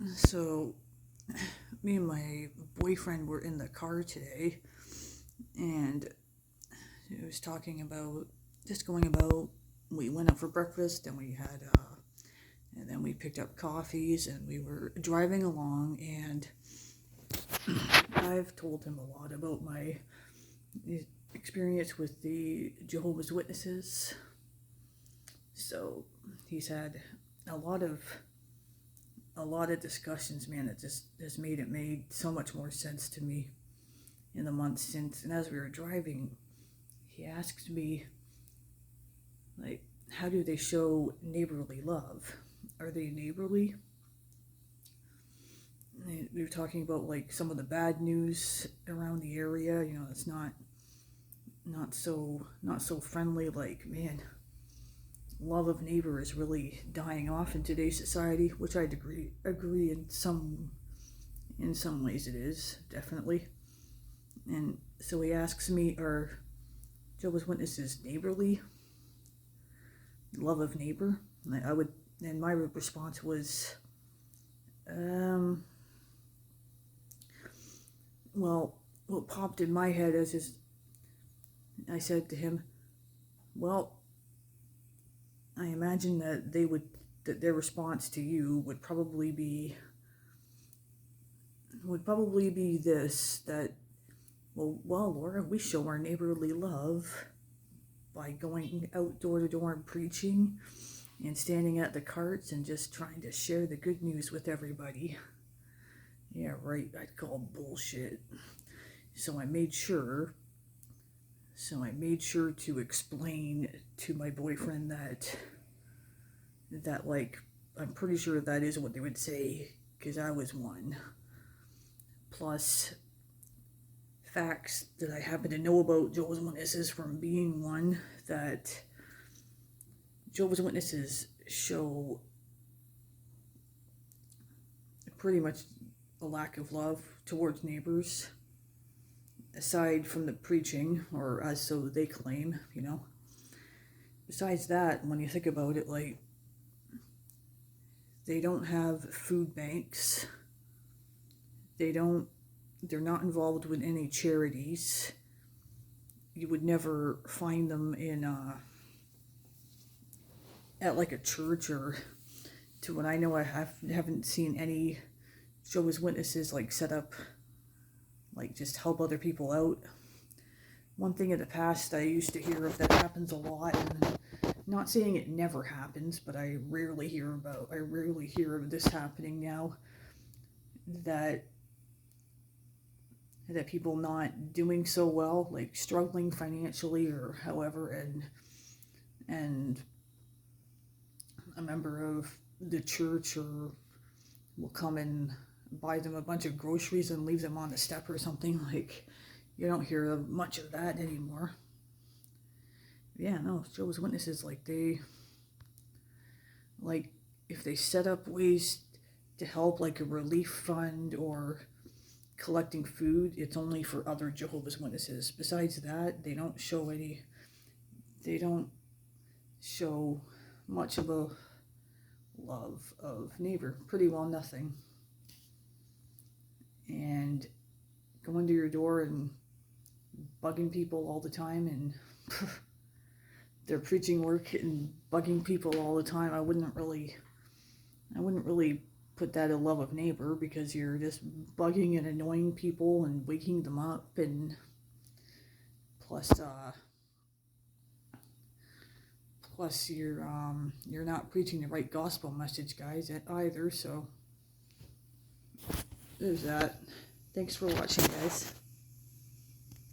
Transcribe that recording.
So, me and my boyfriend were in the car today, and he was talking about just going about. We went out for breakfast, and and then we picked up coffees, and we were driving along, and I've told him a lot about my experience with the Jehovah's Witnesses. So he's had a lot of discussions, man. It just has made so much more sense to me in the months since. And as we were driving, he asked me, like, how do they show neighborly love? Are they neighborly? And we were talking about like some of the bad news around the area. It's not so friendly. Like, man, love of neighbor is really dying off in today's society, which I'd agree in some ways it is, definitely. And so he asks me, are Jehovah's Witnesses neighborly? Love of neighbor? And my response was, well, what popped in my head I said to him, well, I imagine that their response to you would probably be this, that, well, Laura, we show our neighborly love by going out door to door and preaching and standing at the carts and just trying to share the good news with everybody. Yeah, right, I'd call bullshit. So I made sure to explain to my boyfriend that like, I'm pretty sure that is what they would say, because I was one. Plus, facts that I happen to know about Jehovah's Witnesses from being one, that Jehovah's Witnesses show pretty much a lack of love towards neighbors, aside from the preaching, or as so they claim, Besides that, when you think about it, like, they don't have food banks. They're not involved with any charities. You would never find them at like a church, or to what I know, I haven't seen any Jehovah's Witnesses like set up, like, just help other people out. One thing in the past I used to hear of that happens a lot, and not saying it never happens, but I rarely hear of this happening now, that people not doing so well, like struggling financially or however, and a member of the church will come and buy them a bunch of groceries and leave them on the step or something. Like, you don't hear much of that anymore. Yeah, no, Jehovah's Witnesses, like, if they set up ways to help, like a relief fund or collecting food, it's only for other Jehovah's Witnesses. Besides that, they don't show much of a love of neighbor. Pretty well nothing. And going to your door and bugging people all the time, and their preaching work and bugging people all the time, I wouldn't really put that a love of neighbor, because you're just bugging and annoying people and waking them up, and plus you're not preaching the right gospel message, guys, either. So there's that. Thanks for watching, guys.